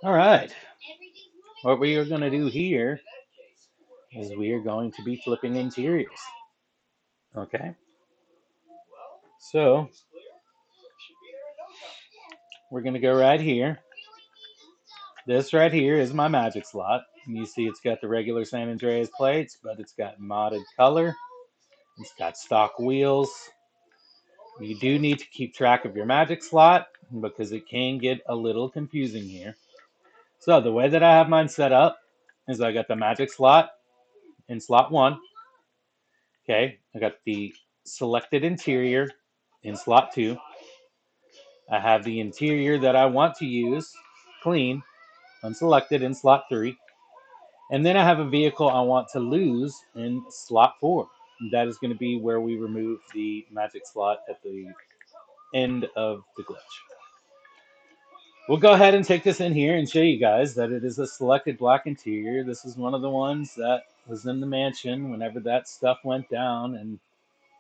All right. What we are going to do here is we are going to be flipping interiors. Okay. So we're going to go right here. This right here is my magic slot. You see it's got the regular San Andreas plates, but it's got modded color. It's got stock wheels. You do need to keep track of your magic slot because it can get a little confusing here. So the way that I have mine set up is I got the magic slot in slot 1. Okay, I got the selected interior in slot 2. I have the interior that I want to use, clean, unselected in slot 3. And then I have a vehicle I want to lose in slot 4. That is going to be where we remove the magic slot at the end of the glitch. We'll go ahead and take this in here and show you guys that it is a selected black interior. This is one of the ones that was in the mansion whenever that stuff went down, and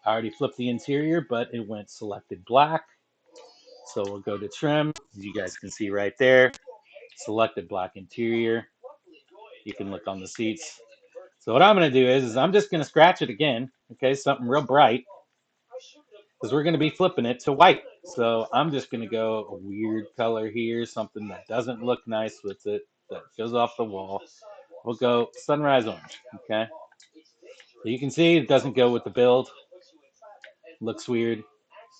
I already flipped the interior, but it went selected black. So we'll go to trim. As you guys can see right there, selected black interior. You can look on the seats. So what I'm going to do is I'm just going to scratch it again. Okay, something real bright, because we're going to be flipping it to white. So I'm just going to go a weird color here, something that doesn't look nice with it, that goes off the wall. We'll go sunrise orange. Okay, so you can see it doesn't go with the build. Looks weird.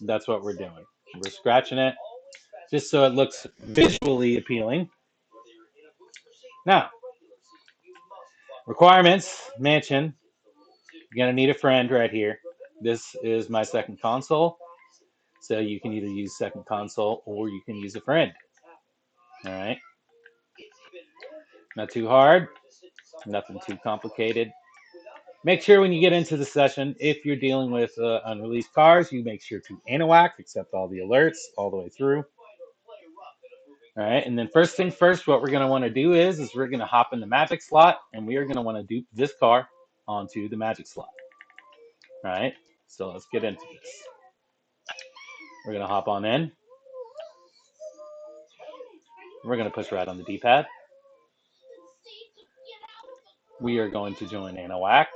That's what we're doing. We're scratching it just so it looks visually appealing. Now, requirements, mansion. You're going to need a friend right here. This is my second console. So you can either use second console or you can use a friend. All right. Not too hard. Nothing too complicated. Make sure when you get into the session, if you're dealing with unreleased cars, you make sure to anoac, accept all the alerts all the way through. All right, and then first thing first, what we're going to want to do is we're going to hop in the magic slot, and we are going to want to dupe this car onto the magic slot. All right, so let's get into this. We're going to hop on in. We're going to push right on the D-pad. We are going to join anoac.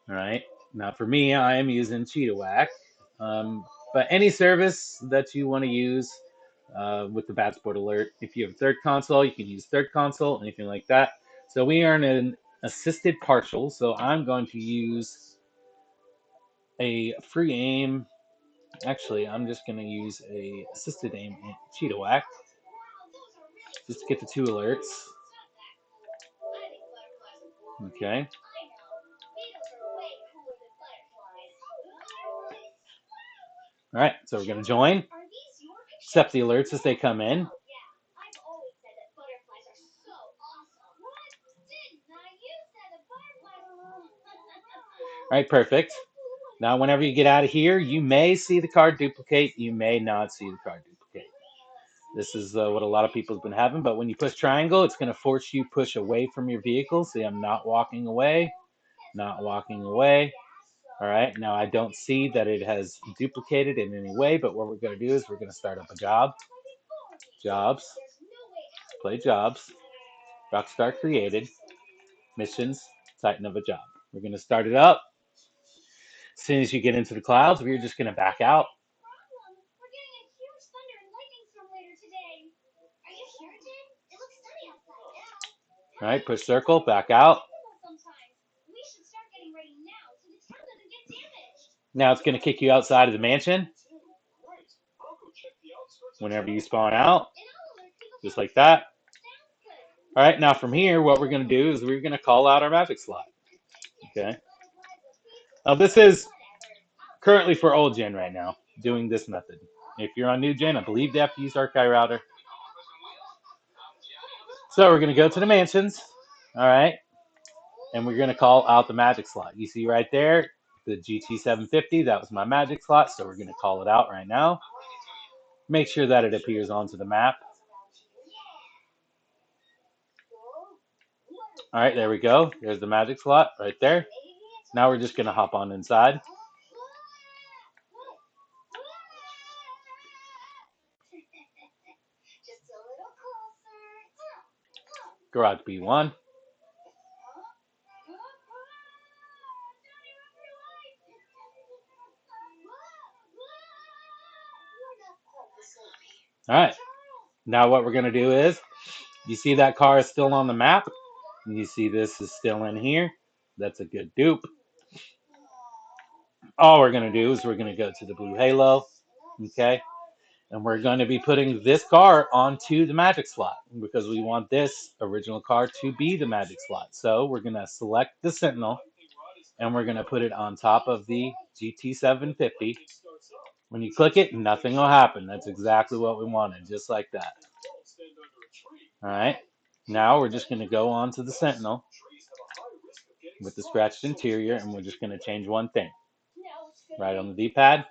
All right, now for me, I am using CheetahWhack. But any service that you want to use with the bad sport alert, if you have a third console, you can use third console, anything like that. So we are in an assisted partial, so I'm going to use a free aim. Actually, I'm just going to use a assisted aim in CheetahWhack just to get the 2 alerts. Okay. All right, so we're going to join, accept the alerts as they come in. All right, perfect. Now, whenever you get out of here, you may see the card duplicate. You may not see the card duplicate. This is what a lot of people have been having. But when you push triangle, it's going to force you push away from your vehicle. See, I'm not walking away. Not walking away. All right. Now, I don't see that it has duplicated in any way. But what we're going to do is we're going to start up a job. Jobs. Play jobs. Rockstar created. Missions. Titan of a job. We're going to start it up. As soon as you get into the clouds, we're just going to back out. All right, push circle, back out. Now it's going to kick you outside of the mansion whenever you spawn out, just like that. All right, now from here, what we're going to do is we're going to call out our magic slot. Okay. Now this is currently for old gen right now, doing this method. If you're on new gen, I believe they have to use Archive Router. So we're going to go to the mansions. All right. And we're going to call out the magic slot. You see right there, the GT750, that was my magic slot. So we're going to call it out right now. Make sure that it appears onto the map. All right, there we go. There's the magic slot right there. Now we're just going to hop on inside. garage B1. All right. Now what we're going to do is, you see that car is still on the map, and you see this is still in here. That's a good dupe. All we're going to do is we're going to go to the blue halo, okay? And we're going to be putting this car onto the magic slot because we want this original car to be the magic slot. So we're going to select the Sentinel, and we're going to put it on top of the GT750. When you click it, nothing will happen. That's exactly what we wanted, just like that. All right. Now we're just going to go on to the Sentinel with the scratched interior, and we're just going to change one thing. Right on the D-pad.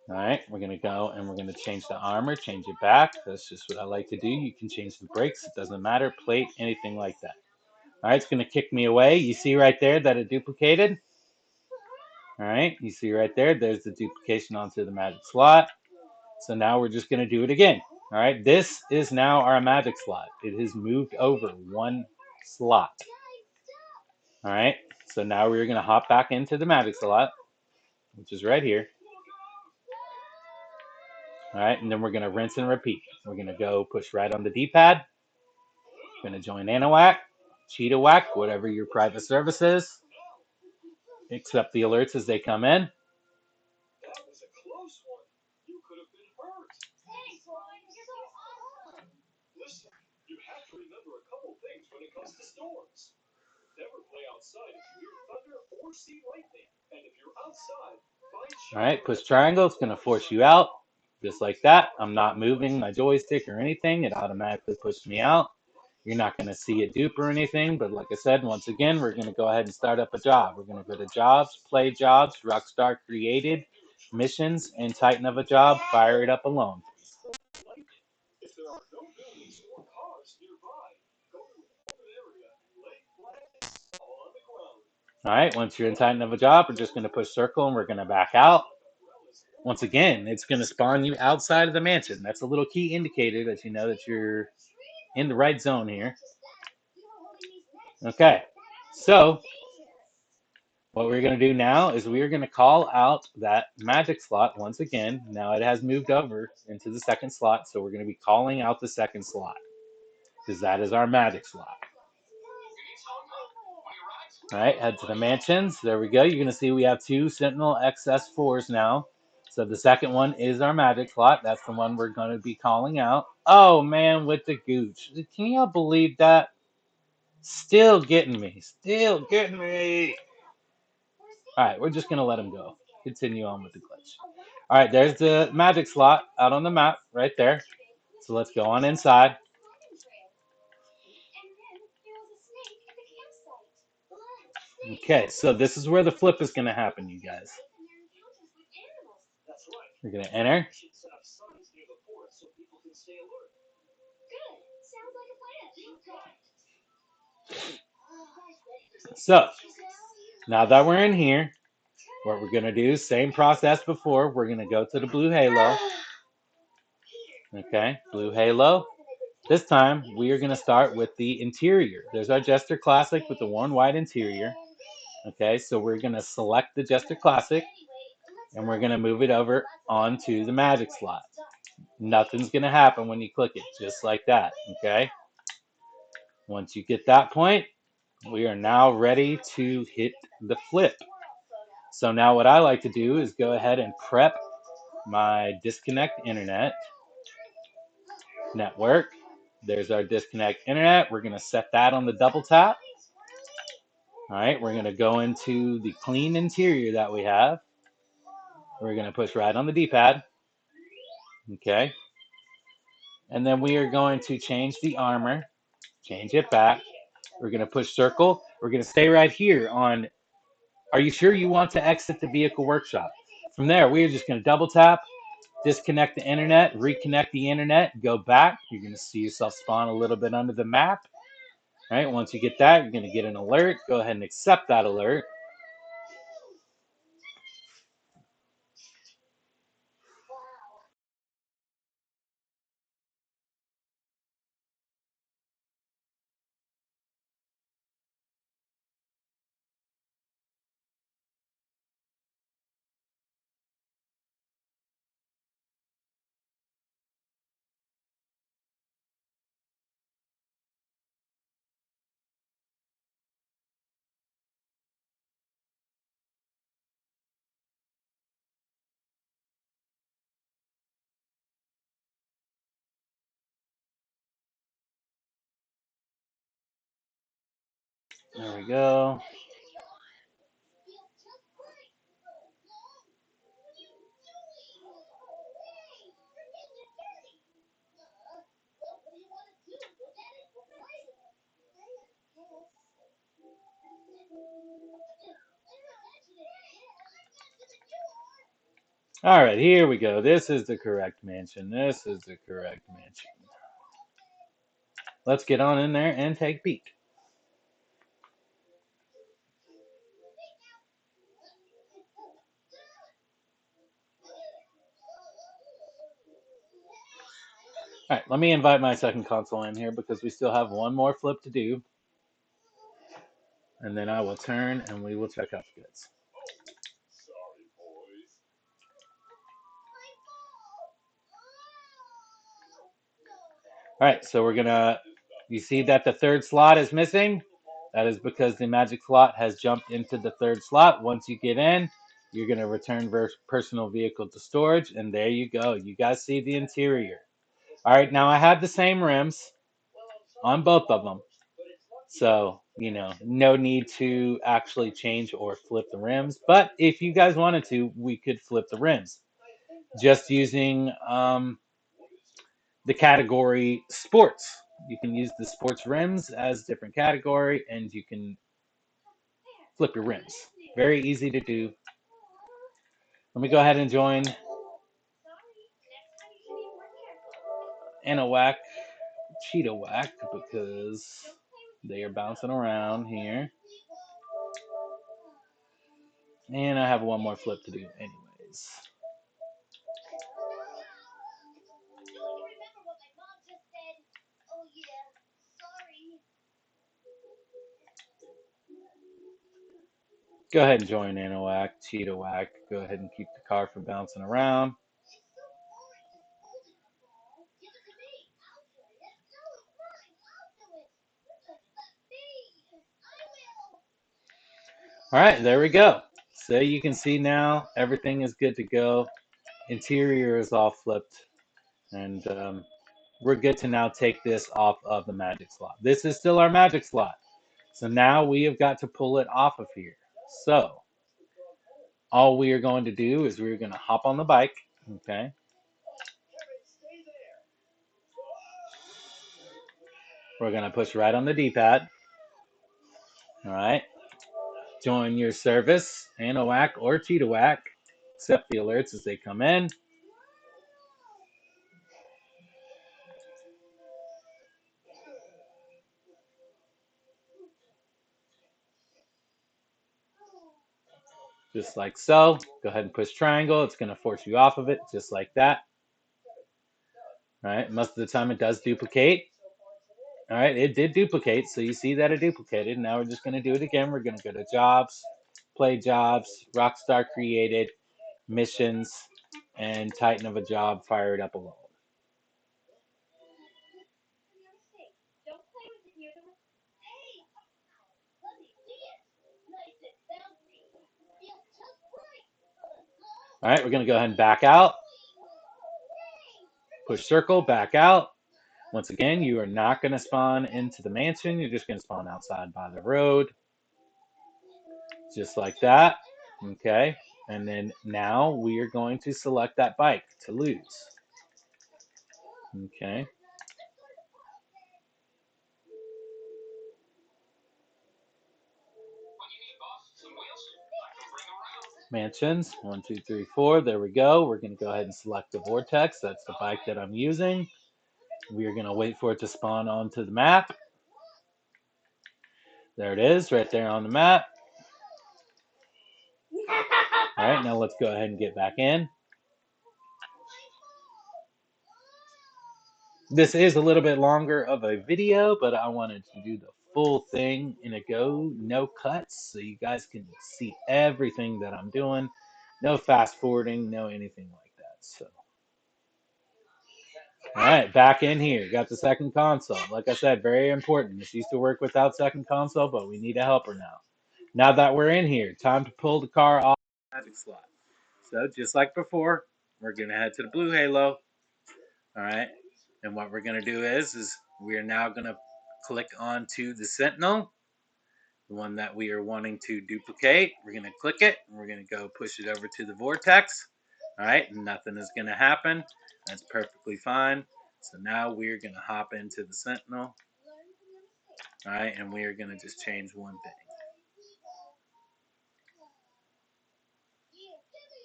All right, we're going to go and we're going to change the armor, change it back. That's just what I like to do. You can change the brakes. It doesn't matter. Plate, anything like that. All right, it's going to kick me away. You see right there that it duplicated. All right, you see right there, there's the duplication onto the magic slot. So now we're just going to do it again. All right, this is now our magic slot. It has moved over one slot. All right, so now we're going to hop back into the magic slot, which is right here. All right, and then we're going to rinse and repeat. We're going to go push right on the D-pad. We're going to join Anahuac, Cheetah Whack, whatever your private service is. Accept the alerts as they come in. All right, push triangle. It's going to force you out, just like that. I'm not moving my joystick or anything. It automatically pushed me out. You're not going to see a dupe or anything, but like I said, once again, we're going to go ahead and start up a job. We're going to go to Jobs, Play Jobs, Rockstar Created, Missions, and Titan of a Job, fire it up alone. All right, once you're in Titan of a Job, we're just going to push circle and we're going to back out. Once again, it's going to spawn you outside of the mansion. That's a little key indicator that you know that you're in the right zone here. Okay, so what we're going to do now is we're going to call out that magic slot once again. Now it has moved over into the second slot, so we're going to be calling out the second slot because that is our magic slot. All right, head to the mansions. There we go. You're going to see we have two Sentinel XS4s now. So the second one is our magic slot. That's the one we're going to be calling out. Oh, man, with the gooch. Can y'all believe that? Still getting me. Still getting me. All right, we're just going to let him go. Continue on with the glitch. All right, there's the magic slot out on the map right there. So let's go on inside. Okay, so this is where the flip is going to happen, you guys. We're going to enter. So, now that we're in here, what we're going to do, same process before, we're going to go to the blue halo. Okay, blue halo. This time, we are going to start with the interior. There's our Jester Classic with the worn white interior. Okay, so we're going to select the Jester Classic, and we're going to move it over onto the magic slot. Nothing's going to happen when you click it, just like that, okay? Once you get that point, we are now ready to hit the flip. So now what I like to do is go ahead and prep my disconnect internet network. There's our disconnect internet. We're going to set that on the double tap. All right, we're going to go into the clean interior that we have. We're going to push right on the D-pad. Okay. And then we are going to change the armor, change it back. We're going to push circle. We're going to stay right here on, are you sure you want to exit the vehicle workshop? From there, we are just going to double tap, disconnect the internet, reconnect the internet, go back. You're going to see yourself spawn a little bit under the map. All right, once you get that, you're going to get an alert. Go ahead and accept that alert. There we go. All right, here we go. This is the correct mansion. This is the correct mansion. Let's get on in there and take a peek. All right, let me invite my second console in here because we still have one more flip to do. And then I will turn and we will check out the goods. All right, so we're gonna, you see that the third slot is missing? That is because the magic slot has jumped into the third slot. Once you get in, you're gonna return personal vehicle to storage, and there you go. You guys see the interior. All right, now I have the same rims on both of them. So, no need to actually change or flip the rims. But if you guys wanted to, we could flip the rims. Just using the category sports. You can use the sports rims as different category and you can flip your rims. Very easy to do. Let me go ahead and join Anawak, Cheetah Whack because they are bouncing around here. And I have one more flip to do anyways. Go ahead and join Anawak, Cheetah Whack. Go ahead and keep the car from bouncing around. All right, there we go. So you can see now everything is good to go. Interior is all flipped. And we're good to now take this off of the magic slot. This is still our magic slot. So now we have got to pull it off of here. So all we are going to do is we're going to hop on the bike. Okay. We're going to push right on the D-pad. All right. Join your service, Anawak or Cheetah Whack. Accept the alerts as they come in. Just like so. Go ahead and push triangle. It's going to force you off of it, just like that. All right. Most of the time it does duplicate. All right, it did duplicate, so you see that it duplicated. Now we're just going to do it again. We're going to go to Jobs, Play Jobs, Rockstar Created, Missions, and Titan of a Job, Fire It Up Alone. All right, we're going to go ahead and back out. Push circle, back out. Once again, you are not going to spawn into the mansion. You're just going to spawn outside by the road. Just like that. Okay. And then now we are going to select that bike to lose. Okay. Mansions, 1, 2, 3, 4. There we go. We're going to go ahead and select the vortex. That's the bike that I'm using. We are going to wait for it to spawn onto the map. There it is, right there on the map. All right, now let's go ahead and get back in. This is a little bit longer of a video, but I wanted to do the full thing in a go, no cuts, so you guys can see everything that I'm doing. No fast forwarding, no anything like that. So, all right, back in here. Got the second console. Like I said, very important. This used to work without second console, but we need a helper now. Now that we're in here, time to pull the car off the magic slot. So just like before, we're gonna head to the blue halo. All right, and what we're gonna do is we're now gonna click onto the Sentinel. the one that we are wanting to duplicate. We're going to click it, and we're going to go push it over to the vortex. All right, nothing is going to happen. That's perfectly fine. So now we're going to hop into the Sentinel. All right, and we are going to just change one thing.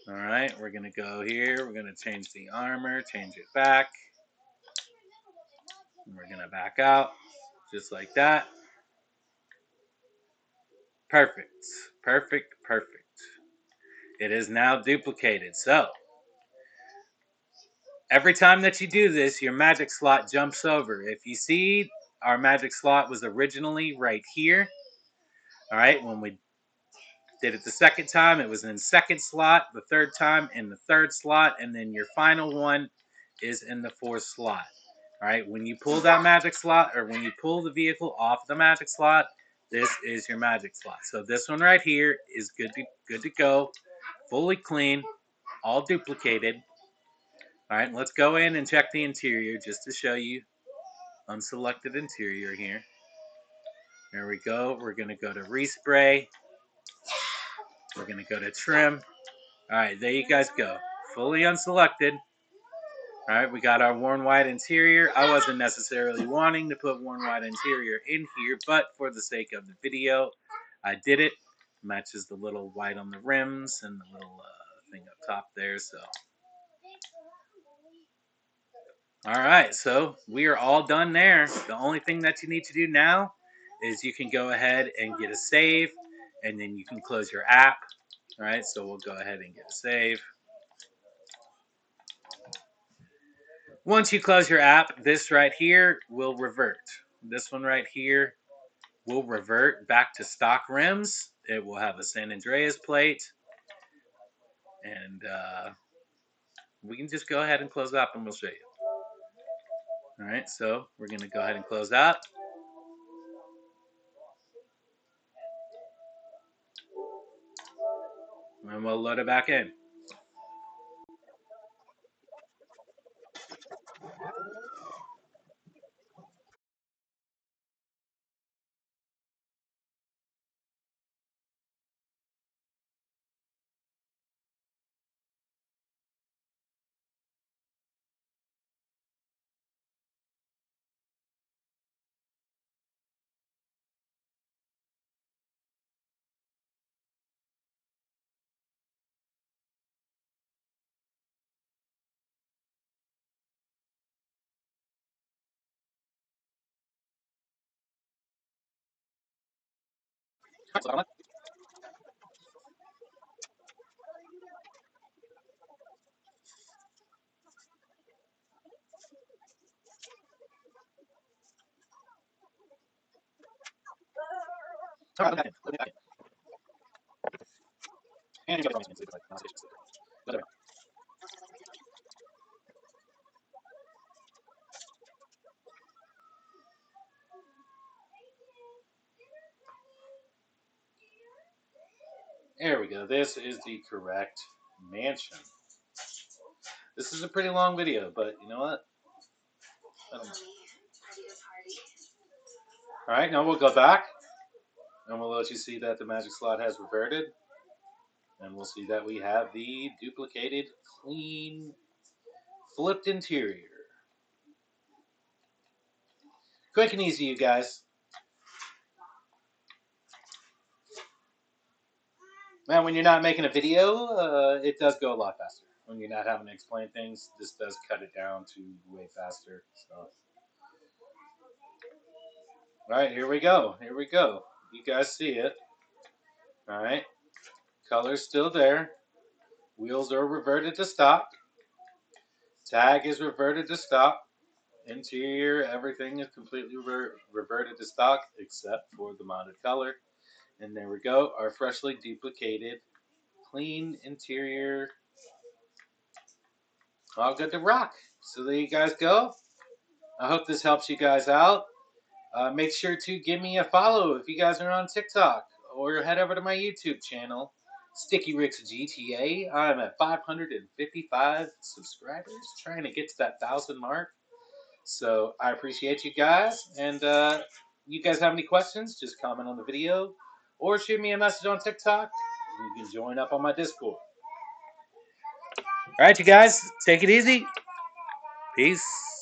All right, we're going to go here. We're going to change the armor, change it back. And we're going to back out just like that. Perfect, perfect, perfect. It is now duplicated. So every time that you do this, your magic slot jumps over. If you see, our magic slot was originally right here. All right, when we did it the second time, it was in second slot, the third time in the third slot, and then your final one is in the fourth slot. All right, when you pull that magic slot, or when you pull the vehicle off the magic slot, this is your magic slot. So this one right here is good to go, fully clean, all duplicated. All right, let's go in and check the interior just to show you unselected interior here. There we go. We're going to go to respray. We're going to go to trim. All right, there you guys go. Fully unselected. All right, we got our worn white interior. I wasn't necessarily wanting to put worn white interior in here, but for the sake of the video, I did it. Matches the little white on the rims and the little thing up top there. So, all right, so we are all done there. The only thing that you need to do now is you can go ahead and get a save, and then you can close your app. All right, so we'll go ahead and get a save. Once you close your app, this right here will revert. This one right here will revert back to stock rims. It will have a San Andreas plate. And we can just go ahead and close up and we'll show you. All right, so we're going to go ahead and close out. And we'll load it back in. There we go. This is the correct mansion. This is a pretty long video, but you know what? I don't know. All right, now we'll go back, and we'll let you see that the magic slot has reverted. And we'll see that we have the duplicated, clean, flipped interior. Quick and easy, you guys. Now, when you're not making a video, it does go a lot faster. When you're not having to explain things, this does cut it down to way faster. So, all right, here we go. Here we go. You guys see it. All right. Color's still there. Wheels are reverted to stock. Tag is reverted to stock. Interior, everything is completely reverted to stock except for the modded color. And there we go, our freshly duplicated, clean interior. All good to rock. So there you guys go. I hope this helps you guys out. Make sure to give me a follow if you guys are on TikTok, or head over to my YouTube channel, Sticky Rick's GTA. I'm at 555 subscribers, trying to get to that 1,000 mark. So I appreciate you guys, and you guys have any questions, just comment on the video, or shoot me a message on TikTok. You can join up on my Discord. All right, you guys, take it easy. Peace.